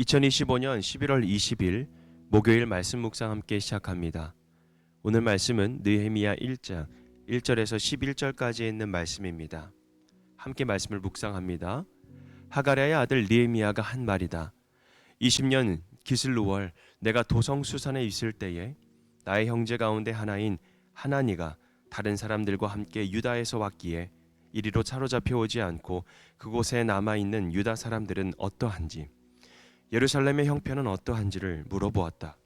2025년 11월 20일 목요일 말씀 묵상 함께 시작합니다. 오늘 말씀은 느헤미야 1장 1절에서 11절까지 있는 말씀입니다. 함께 말씀을 묵상합니다. 하가랴의 아들 느헤미야가 한 말이다. 20년 기슬루월 내가 도성수산에 있을 때에 나의 형제 가운데 하나인 하나니가 다른 사람들과 함께 유다에서 왔기에 이리로 사로잡혀 오지 않고 그곳에 남아있는 유다 사람들은 어떠한지 예루살렘의 형편은 어떠한지를 물어보았다.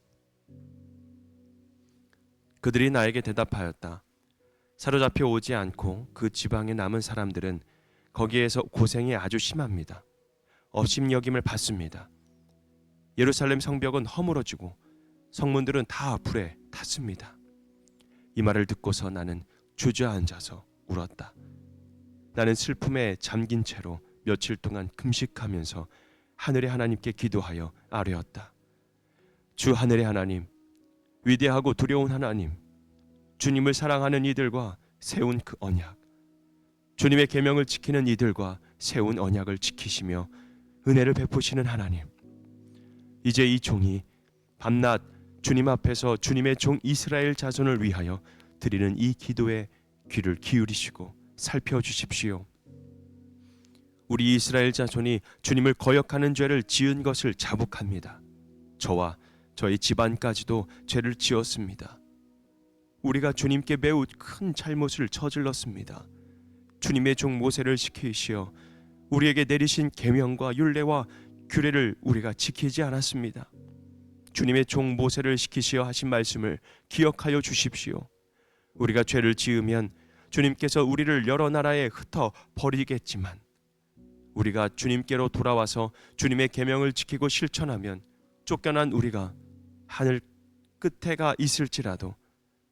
그들이 나에게 대답하였다. 사로잡혀 오지 않고 그 지방에 남은 사람들은 거기에서 고생이 아주 심합니다. 업심여김을 받습니다. 예루살렘 성벽은 허물어지고 성문들은 다 불에 탔습니다. 이 말을 듣고서 나는 주저앉아서 울었다. 나는 슬픔에 잠긴 채로 며칠 동안 금식하면서 하늘의 하나님께 기도하여 아뢰었다. 주 하늘의 하나님, 위대하고 두려운 하나님, 주님을 사랑하는 이들과 세운 그 언약, 주님의 계명을 지키는 이들과 세운 언약을 지키시며 은혜를 베푸시는 하나님, 이제 이 종이 밤낮 주님 앞에서 주님의 종 이스라엘 자손을 위하여 드리는 이 기도에 귀를 기울이시고 살펴주십시오. 우리 이스라엘 자손이 주님을 거역하는 죄를 지은 것을 자복합니다. 저와 저희 집안까지도 죄를 지었습니다. 우리가 주님께 매우 큰 잘못을 저질렀습니다. 주님의 종 모세를 지키시어 우리에게 내리신 계명과 율례와 규례를 우리가 지키지 않았습니다. 주님의 종 모세를 시키시어 하신 말씀을 기억하여 주십시오. 우리가 죄를 지으면 주님께서 우리를 여러 나라에 흩어 버리겠지만 우리가 주님께로 돌아와서 주님의 계명을 지키고 실천하면 쫓겨난 우리가 하늘 끝에가 있을지라도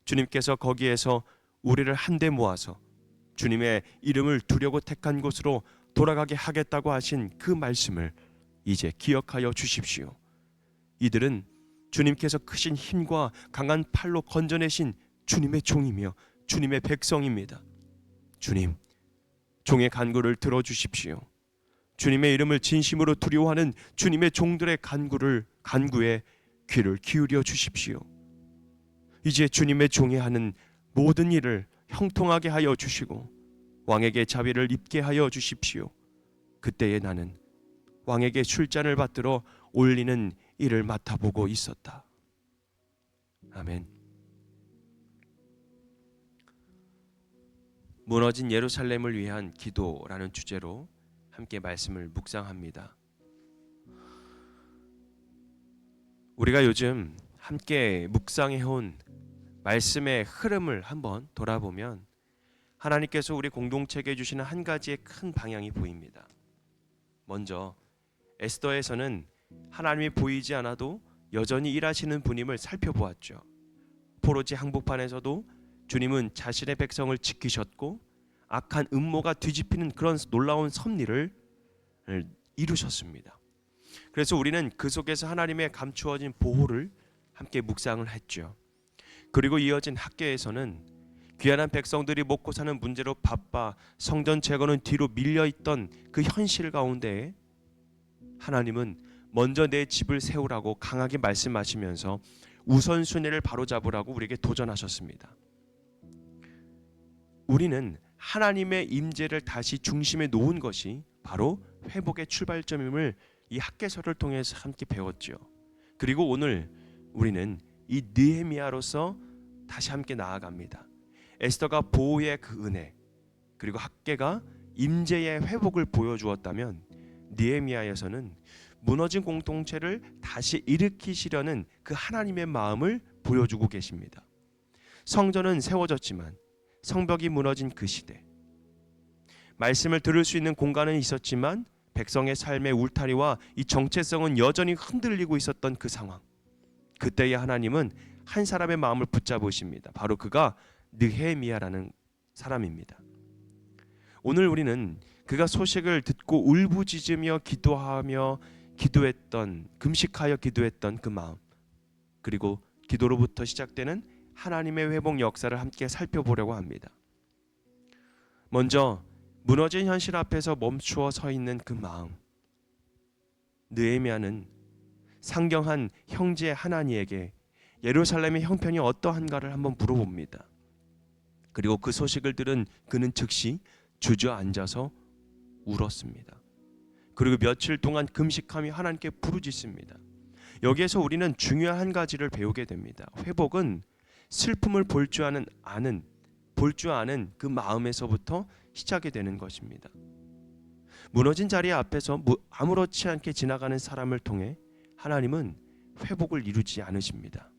주님께서 거기에서 우리를 한데 모아서 주님의 이름을 두려고 택한 곳으로 돌아가게 하겠다고 하신 그 말씀을 이제 기억하여 주십시오. 이들은 주님께서 크신 힘과 강한 팔로 건져내신 주님의 종이며 주님의 백성입니다. 주님, 종의 간구를 들어주십시오. 주님의 이름을 진심으로 두려워하는 주님의 종들의 간구에 귀를 기울여 주십시오. 이제 주님의 종이 하는 모든 일을 형통하게 하여 주시고 왕에게 자비를 입게 하여 주십시오. 그때에 나는 왕에게 술잔을 받들어 올리는 일을 맡아보고 있었다. 아멘. 무너진 예루살렘을 위한 기도라는 주제로 함께 말씀을 묵상합니다. 우리가 요즘 함께 묵상해온 말씀의 흐름을 한번 돌아보면 하나님께서 우리 공동체에게 주시는 한 가지의 큰 방향이 보입니다. 먼저 에스더에서는 하나님이 보이지 않아도 여전히 일하시는 분임을 살펴보았죠. 포로지 항복판에서도 주님은 자신의 백성을 지키셨고 악한 음모가 뒤집히는 그런 놀라운 섭리를 이루셨습니다. 그래서 우리는 그 속에서 하나님의 감추어진 보호를 함께 묵상을 했죠. 그리고 이어진 학교에서는 귀환한 백성들이 먹고 사는 문제로 바빠 성전 재건은 뒤로 밀려있던 그 현실 가운데 하나님은 먼저 내 집을 세우라고 강하게 말씀하시면서 우선순위를 바로잡으라고 우리에게 도전하셨습니다. 우리는 하나님의 임재를 다시 중심에 놓은 것이 바로 회복의 출발점임을 이 학개서를 통해서 함께 배웠죠. 그리고 오늘 우리는 이 느헤미야로서 다시 함께 나아갑니다. 에스더가 보호의 그 은혜, 그리고 학개가 임재의 회복을 보여주었다면 느헤미야에서는 무너진 공동체를 다시 일으키시려는 그 하나님의 마음을 보여주고 계십니다. 성전은 세워졌지만 성벽이 무너진 그 시대, 말씀을 들을 수 있는 공간은 있었지만 백성의 삶의 울타리와 이 정체성은 여전히 흔들리고 있었던 그 상황, 그때의 하나님은 한 사람의 마음을 붙잡으십니다. 바로 그가 느헤미야라는 사람입니다. 오늘 우리는 그가 소식을 듣고 울부짖으며 금식하여 기도했던 그 마음, 그리고 기도로부터 시작되는 하나님의 회복 역사를 함께 살펴보려고 합니다. 먼저 무너진 현실 앞에서 멈추어 서 있는 그 마음. 느헤미야는 상경한 형제 하나니에게 예루살렘의 형편이 어떠한가를 한번 물어봅니다. 그리고 그 소식을 들은 그는 즉시 주저앉아서 울었습니다. 그리고 며칠 동안 금식하며 하나님께 부르짖습니다. 여기에서 우리는 중요한 한 가지를 배우게 됩니다. 회복은 슬픔을 볼 줄 아는 그 마음에서부터 시작이 되는 것입니다. 무너진 자리 앞에서 아무렇지 않게 지나가는 사람을 통해 하나님은 회복을 이루지 않으십니다.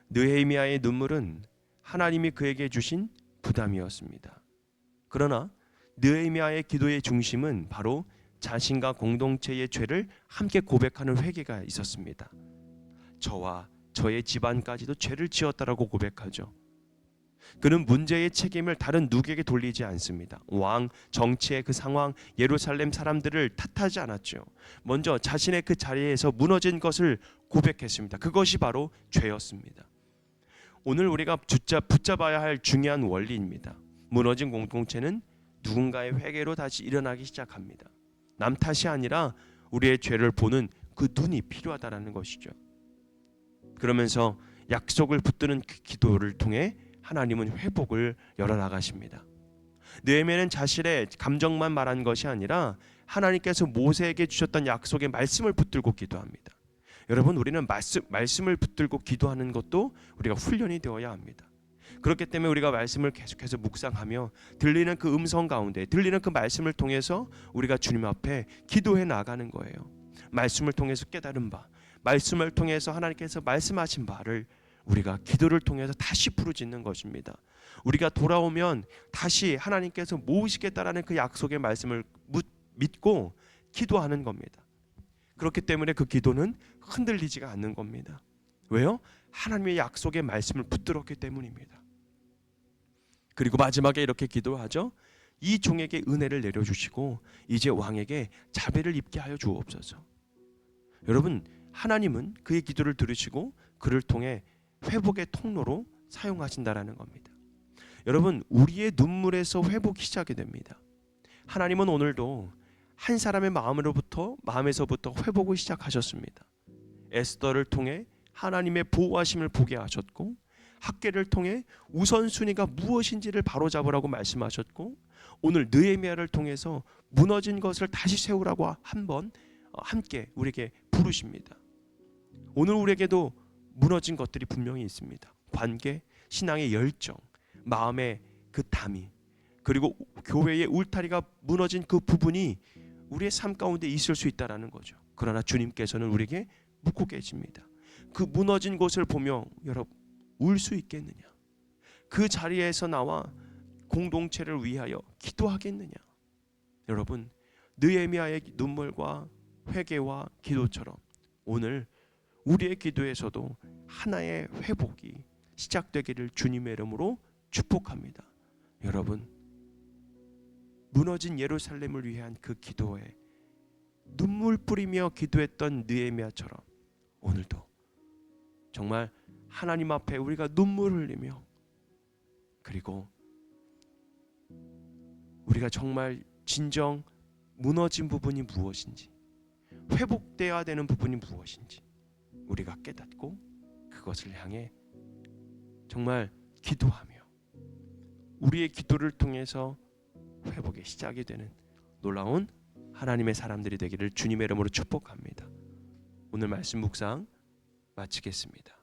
느헤미야의 눈물은 하나님이 그에게 주신 부담이었습니다. 그러나 느헤미야의 기도의 중심은 바로 자신과 공동체의 죄를 함께 고백하는 회개가 있었습니다. 저와 저의 집안까지도 죄를 지었다라고 고백하죠. 그는 문제의 책임을 다른 누구에게 돌리지 않습니다. 왕, 정치의 그 상황, 예루살렘 사람들을 탓하지 않았죠. 먼저 자신의 그 자리에서 무너진 것을 고백했습니다. 그것이 바로 죄였습니다. 오늘 우리가 붙잡아야 할 중요한 원리입니다. 무너진 공동체는 누군가의 회개로 다시 일어나기 시작합니다. 남 탓이 아니라 우리의 죄를 보는 그 눈이 필요하다라는 것이죠. 그러면서 약속을 붙드는 그 기도를 통해 하나님은 회복을 열어나가십니다. 느헤미야는 자신의 감정만 말한 것이 아니라 하나님께서 모세에게 주셨던 약속의 말씀을 붙들고 기도합니다. 여러분, 우리는 말씀을 붙들고 기도하는 것도 우리가 훈련이 되어야 합니다. 그렇기 때문에 우리가 말씀을 계속해서 묵상하며 들리는 그 음성 가운데 들리는 그 말씀을 통해서 우리가 주님 앞에 기도해 나가는 거예요. 말씀을 통해서 깨달은 바, 말씀을 통해서 하나님께서 말씀하신 바를 우리가 기도를 통해서 다시 부르짖는 것입니다. 우리가 돌아오면 다시 하나님께서 모으시겠다라는 그 약속의 말씀을 믿고 기도하는 겁니다. 그렇기 때문에 그 기도는 흔들리지가 않는 겁니다. 왜요? 하나님의 약속의 말씀을 붙들었기 때문입니다. 그리고 마지막에 이렇게 기도하죠. 이 종에게 은혜를 내려주시고 이제 왕에게 자비를 입게 하여 주옵소서. 여러분, 하나님은 그의 기도를 들으시고 그를 통해 회복의 통로로 사용하신다라는 겁니다. 여러분, 우리의 눈물에서 회복이 시작이 됩니다. 하나님은 오늘도 한 사람의 마음에서부터 회복을 시작하셨습니다. 에스더를 통해 하나님의 보호하심을 보게 하셨고, 학개를 통해 우선순위가 무엇인지를 바로잡으라고 말씀하셨고, 오늘 느헤미야를 통해서 무너진 것을 다시 세우라고 함께 우리에게 부르십니다. 오늘 우리에게도 무너진 것들이 분명히 있습니다. 관계, 신앙의 열정, 마음의 그 담이, 그리고 교회의 울타리가 무너진 그 부분이 우리의 삶 가운데 있을 수 있다라는 거죠. 그러나 주님께서는 우리에게 묻고 계십니다. 그 무너진 곳을 보며 여러분 울 수 있겠느냐? 그 자리에서 나와 공동체를 위하여 기도하겠느냐? 여러분, 느헤미야의 눈물과 회개와 기도처럼 오늘 우리의 기도에서도 하나의 회복이 시작되기를 주님의 이름으로 축복합니다. 여러분, 무너진 예루살렘을 위한 그 기도에 눈물 뿌리며 기도했던 느헤미야처럼 오늘도 정말 하나님 앞에 우리가 눈물 흘리며, 그리고 우리가 정말 진정 무너진 부분이 무엇인지, 회복되어야 되는 부분이 무엇인지 우리가 깨닫고 그것을 향해 정말 기도하며 우리의 기도를 통해서 회복의 시작이 되는 놀라운 하나님의 사람들이 되기를 주님의 이름으로 축복합니다. 오늘 말씀 묵상 마치겠습니다.